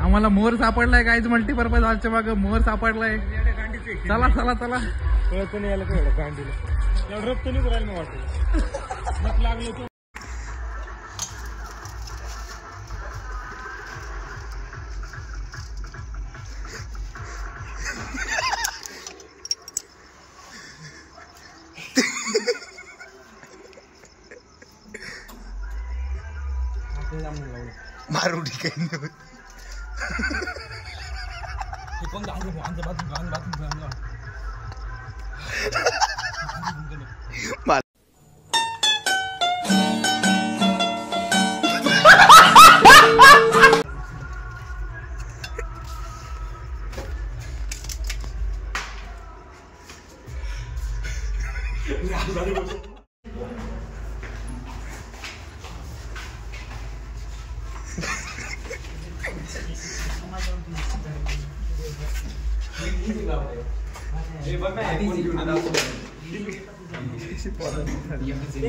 आम्हाला मोर सापडलाय काहीच मल्टीपर्पज हॉलच्या मागे मोर सापडलाय. चला चला चला. कळत नाही यायला काय गांडीला एवढं रक्त नाही करायला मी वाटतं लागलं. मारू काही नाही.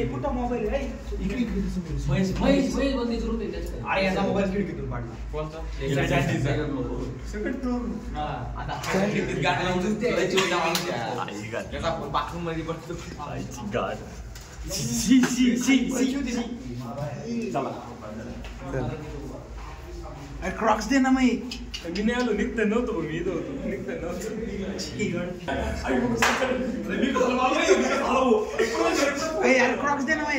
कुठं मोबाईल आहे अरे याचा मोबाईल खिडकीतून पाडला. कोणता? बाथरूम मध्ये बसतो. क्रॉक्स दे ना मग. मी नाही आलो निघत नव्हतो मी इथं होतो निघत यार क्रॉक्स दे ना मग.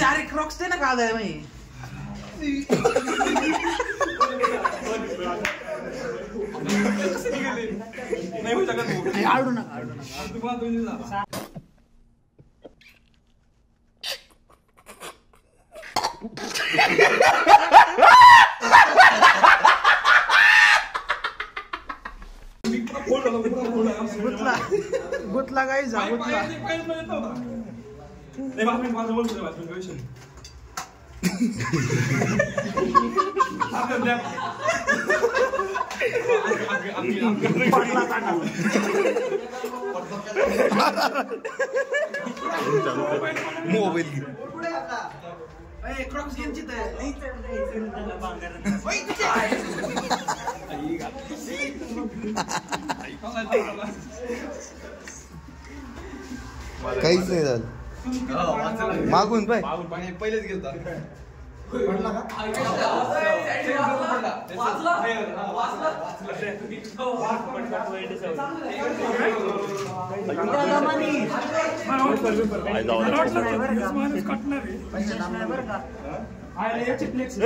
अरे क्रॉक्स दे ना का दे मग. आडू नका. गुतला काही जा गुतला. मोबाईल क्रॉक्स यांची काहीच नाही झालं. मागून पाय पहिलेच गेलता.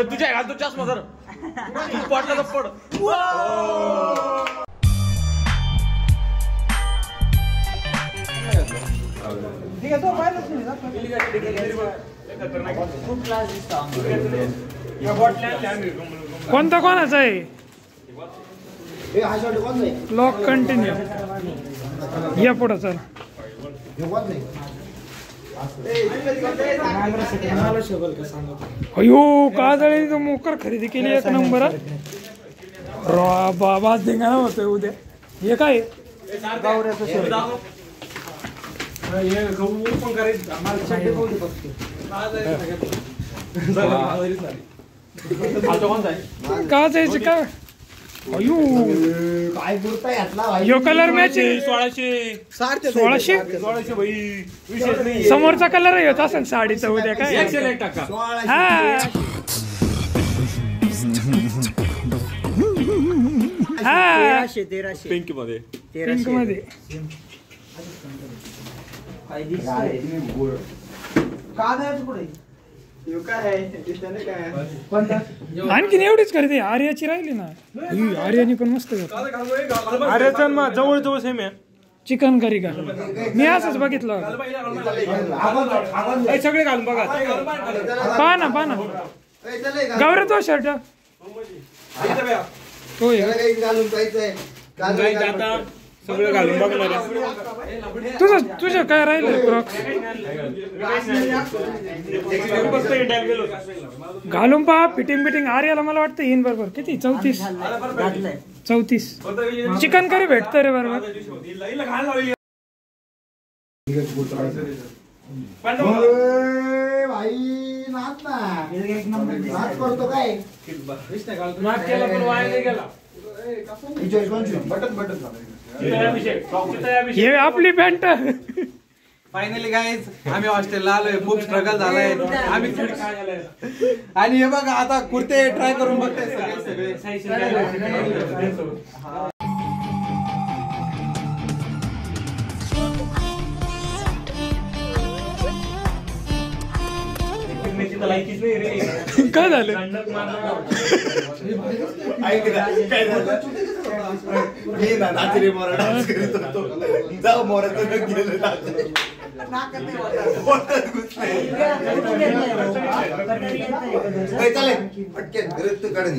तुझ्या घालतो चष्मा जर पडला तर पड. ठीक आहे तो पाहिलंच नाही. कोणता कोणाचा आहे लॉक कंटिन्यू या पुढं चल. अयो काजळी मोकर खरेदी केली एक नंबर. बाबा धिंगाणा होतोय उद्या. हे काय का जायचं का. अयो यो कलर मॅच 1600 समोरचा कलर येत असेल साडीचा उद्या काय. हा 1300 पिंक मध्ये आणखीन एवढीच खरेदी आर्याची राहिली ना. आर्यानी पण मस्त आर्याचा जवळ जवळ सेम आहे. चिकन करी का मी असंच बघितलं. सगळे घालून बघा. पहा ना गौरव तो शर्ट सगळं घालून बघणार. तुझं काय राहिलं क्रॉक्स घालून पहा. फिटिंग आर्याला मला वाटतं येईन बरोबर. किती 34 चिकन करी भेटतं रे बरोबर. भाई एक नंबर करतो काय हे आपली पॅन्ट. फायनली गाईज आम्ही हॉस्टेलला आलोय. खूप स्ट्रगल झालाय आम्ही. आणि हे बघा आता कुर्ते ट्राय करून बघताय सगळे. काय झालं? जाऊ मोराचं गेलं पटकन ग्रस्त काढून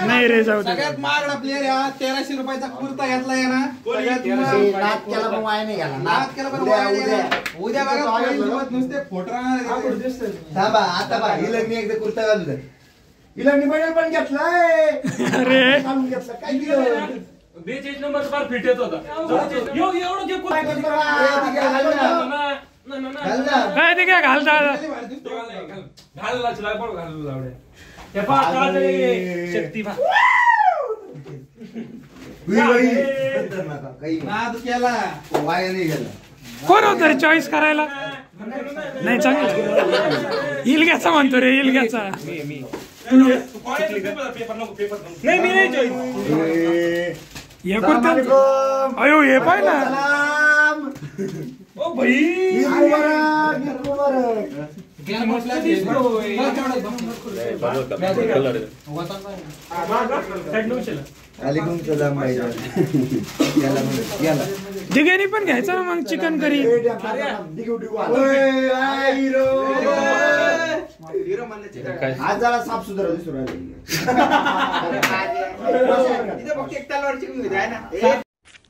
नाही रे जाऊ दे. सगळ्यात महागडा प्लेअर हा 1300 रुपयाचा कुर्ता घेतलाय ना. नाद केला पण वाया नाही गेला. नाद केला पण वाया नाही गेला. उद्या बघा पहिली नुसते फोटो राहणार. थांबा आता बा हिला मी एकदा कुर्ता घालू द्या. हिला मी पण घेतलाय. अरे घालून घेतला काय दिलं 42 नंबर फार फिट येत होता. एवढं जे काय ते काय घालता घालला चला पण घालू जावडे. हे पहा शक्ती पहा. काही नाद केला. वाया नाही गेला. कोण होत चॉईस करायला? नाही चांगलं इलग्याचा म्हणतो रे इलग्याचा. नाही मी नाही चॉईस. हे कुर्ता अयो हे पाय ना. ओ भाई जिगेनी पण घ्यायचं ना मग चिकन करी. आज जरा साफ सुधारा दिसू राहिले.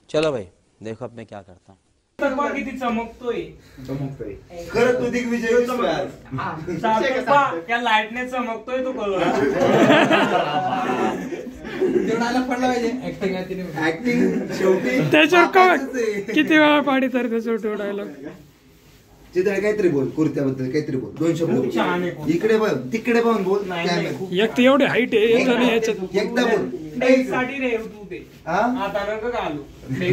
चलो भाई देखो अब मैं क्या करता हूँ. किती चमकतोय. खरं तू दिग्विजय त्या लाईटने चमकतोय तो कलर. पडला पाहिजे ऍक्टिंग. ऍक्टिंग शेवटी त्याच्यावर किती वेळा पाडी तर त्याच्यावर डायलॉग. चित्र काहीतरी बोल कुर्त्याबद्दल काहीतरी बोल. 2 शब्द इकडे बघ तिकडे पण बोल. एक तर एवढे हाईट आहे याच्यात. एकदा बोल. साठी रे तू ते हा आता नका घालू.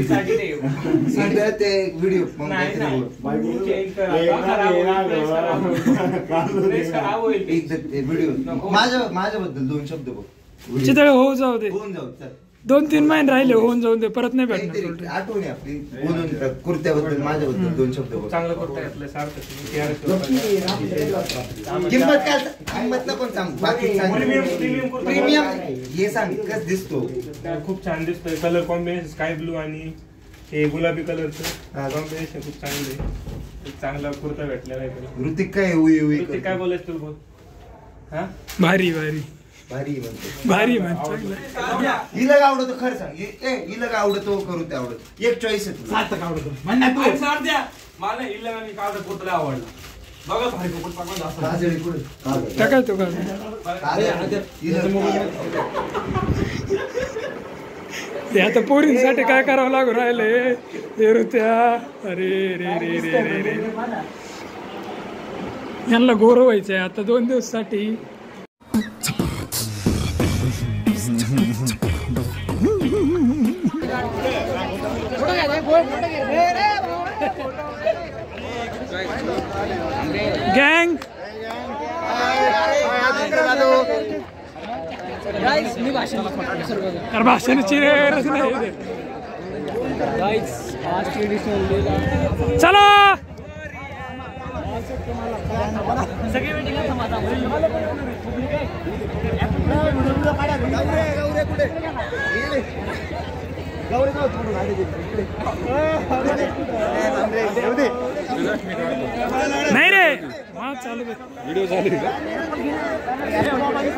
साठी रे एकदा ते व्हिडिओ मग नाही काहीतरी बोल. नाही चेंज करा. खराब होईल. एकदा ते व्हिडिओ माझ्याबद्दल 2 शब्द बोल. चितळे होऊ जाऊ दे. होऊन जाऊ चल. 2-3 महिने राहिले होऊन जाऊन दे परत नाही भेटणार. काहीतरी आठवण आहे आपली बोलून कुर्त्याबद्दल माझ्याबद्दल 2 शब्द बोल. चांगलं करता येतलं सारखं. किंमत काय किंमत पण सांग. बाकी सांग. प्रीमियम हे सांग कस दिसतो. खूप छान दिसतोय. कलर कॉम्बिनेशन स्काय ब्लू आणि हे गुलाबी कलरचं कॉम्बिनेशन खूप चांगलं आहे. एक चांगला कुर्ता भेटलेला आहे तुला. ऋतिक काय उई उई ते काय बोलायचं तू बोल. हा भारी भारी भारी म्हणतो. भारी म्हणतो. हिला काय आवडतो खरं सांग. हिला काय आवडतो करू ते आवडत. एक चॉईस आहे तुला. आवडतो म्हणणार तू. आणि साथ द्या. मला इल्ला आणि काळा कुर्ता आवडला. बघा भारी कपड पाकून जास्त. काजळी कुठे काजळ. टाकाय तो का ते आता पोरींसाठी काय करावं लागू राहिले हे ऋत्या. अरे रे रे रे रे रे यांना गोर व्हायचंय आता 2 दिवसासाठी. गँग भाषणाची चला नाही रे हा चालू व्हिडिओ चालू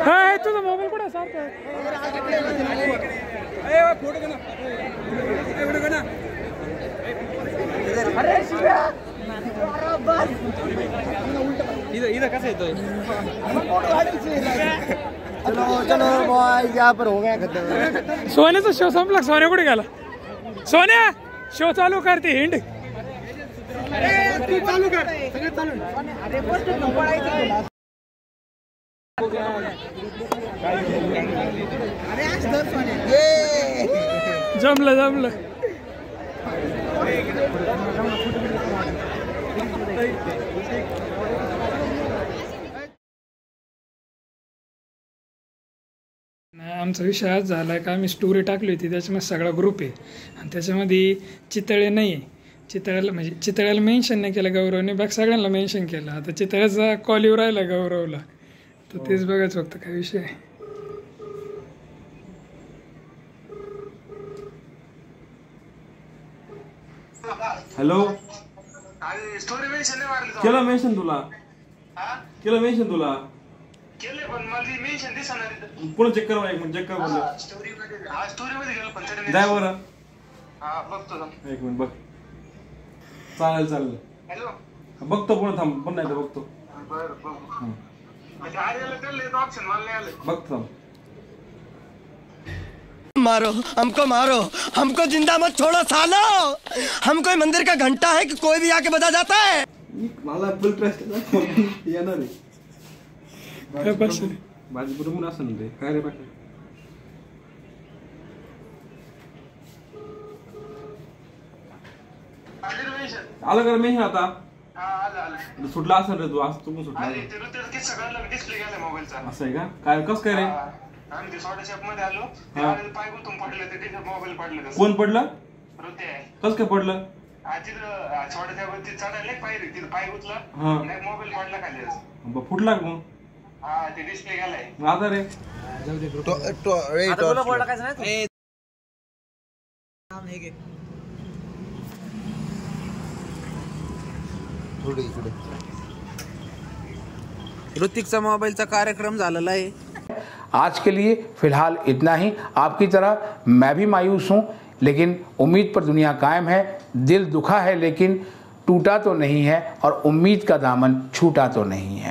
आहे. तुझा मोबाईल कुठे सारखं इथं कसं येतोय. चलो चलो बॉय यहाँ पर हो गया खत्म. सोन्याचा शो संपला. सोन्या कुठे गेला? सोन्या शो चालू करते हिंड जमलं जमलं. आमचा विषय आज झाला आहे का आम्ही स्टोरी टाकली होती त्याच्यामध्ये सगळा ग्रुप आहे आणि त्याच्यामध्ये चितळे नाही आहे. चितळ्याला म्हणजे चितळ्याला मेन्शन नाही केलं गौरवने बाकी सगळ्यांना मेन्शन केलं. आता चितळ्याचा कॉल येऊ राहिला गौरवला तर तेच बघायचं फक्त काय विषय आहे. हॅलो स्टोरी मेन्शन नाही मारली केलं मेन्शन तुला केलं मेन्शन तुला केले पण मला मेन्शन दिसणार पुन्हा चेक कर मला एक मिनिट चेक कर बोल स्टोरी मध्ये गेलो पण तरी जाय बरं हा बघतो एक मिनिट बघ चालेल चालेल हॅलो बघतो पुन्हा थांब पण नाही तर बघतो बरं बघ म्हणजे आर्याला कळलं ऑप्शन मला नाही आलं बघतो थांब. मारो हमको जिंदा मत छोड़ो सालो. हम कोई मंदिर का घंटा है कि कोई भी आके बजा जाता है. मला फुल ट्रस्ट येणार आहे काय बस माझी बरोबर असं ना ते काय रे बाकी आलं का मेन्शन आता सुटला असेल रे तू आज तू पण सुटला डिस्प्ले गेला मोबाईलचा असं आहे का काय कस काय रे आम्ही ते सोडा शॉप मध्ये आलो पाय गुतून पडलं ते मोबाईल पडलं कोण पडलं ऋते कस काय पडलं तिथं सोडा त्या चढायला पायरी तिथं पाय गुतला मोबाईल पडला खाली फुटला का मग हा ते डिस्प्ले गेलाय आता रे थोडं इकडे ऋतिकचा मोबाईलचा कार्यक्रम झालेला आहे. आज के लिए फिलहाल इतना ही. आपकी तरह मैं भी मायूस हूँ लेकिन उम्मीद पर दुनिया कायम है. दिल दुखा है लेकिन टूटा तो नहीं है और उम्मीद का दामन छूटा तो नहीं है.